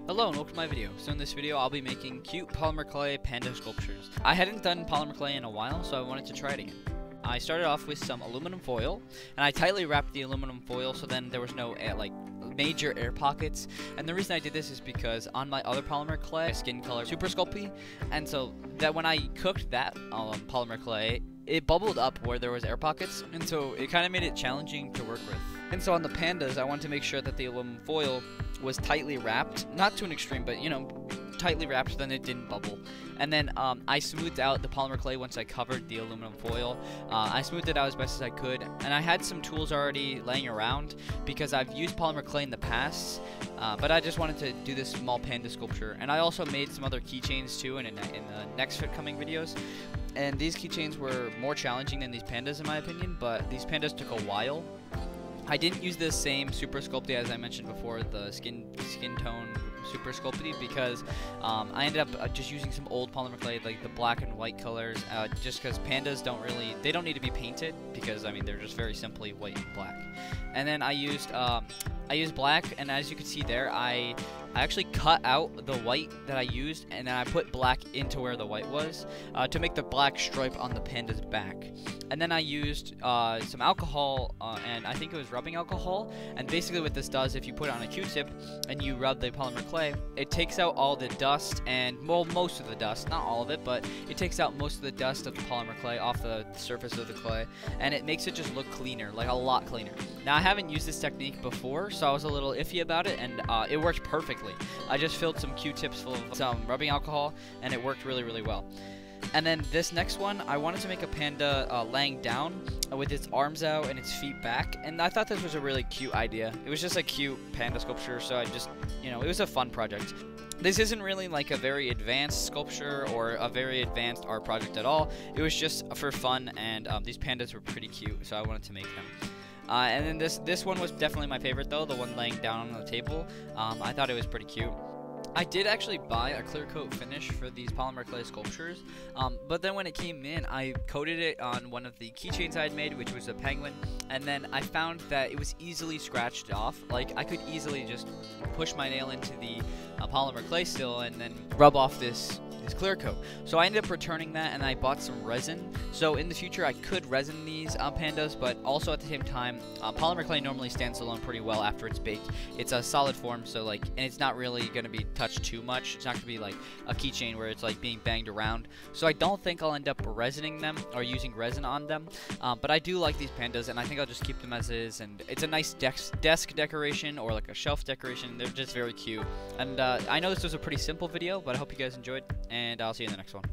Hello and welcome to my video. So in this video I'll be making cute polymer clay panda sculptures. I hadn't done polymer clay in a while, so I wanted to try it again. I started off with some aluminum foil, and I tightly wrapped the aluminum foil so then there was no major air pockets. And the reason I did this is because on my other polymer clay, skin color Super Sculpty, and so that when I cooked that polymer clay, it bubbled up where there was air pockets, and so it kind of made it challenging to work with. And so on the pandas, I wanted to make sure that the aluminum foil was tightly wrapped, not to an extreme, but you know, tightly wrapped so then it didn't bubble. And then I smoothed out the polymer clay once I covered the aluminum foil. I smoothed it out as best as I could, and I had some tools already laying around because I've used polymer clay in the past, but I just wanted to do this small panda sculpture. And I also made some other keychains too in the next coming videos. And these keychains were more challenging than these pandas in my opinion, but these pandas took a while. I didn't use the same Super Sculpty as I mentioned before, the skin tone Super Sculpty, because I ended up just using some old polymer clay, like the black and white colors, just because pandas don't need to be painted, because I mean they're just very simply white and black. And then I used black, and as you can see there, I actually cut out the white that I used, and then I put black into where the white was to make the black stripe on the panda's back. And then I used some alcohol, and I think it was rubbing alcohol. And basically what this does, if you put it on a Q-tip and you rub the polymer clay, it takes out all the dust and, well, most of the dust, not all of it, but it takes out most of the dust of the polymer clay off the surface of the clay, and it makes it just look cleaner, like a lot cleaner. Now, I haven't used this technique before, so I was a little iffy about it, and it worked perfectly. I just filled some Q-tips full of some rubbing alcohol, and it worked really, really well. And then this next one, I wanted to make a panda laying down with its arms out and its feet back, and I thought this was a really cute idea. It was just a cute panda sculpture, so I just, you know, it was a fun project. This isn't really like a very advanced sculpture or a very advanced art project at all. It was just for fun, and these pandas were pretty cute, so I wanted to make them. And then this one was definitely my favorite though, the one laying down on the table. I thought it was pretty cute. I did actually buy a clear coat finish for these polymer clay sculptures, but then when it came in, I coated it on one of the keychains I had made, which was a penguin, and then I found that it was easily scratched off. Like, I could easily just push my nail into the polymer clay still and then rub off this clear coat. So I ended up returning that, and I bought some resin. So in the future I could resin these pandas, but also at the same time, polymer clay normally stands alone pretty well after it's baked. It's a solid form, so like, and it's not really going to be touched too much. It's not going to be like a keychain where it's like being banged around. So I don't think I'll end up resining them or using resin on them, but I do like these pandas, and I think I'll just keep them as is, and it's a nice desk decoration or like a shelf decoration. They're just very cute. And I know this was a pretty simple video, but I hope you guys enjoyed, and I'll see you in the next one.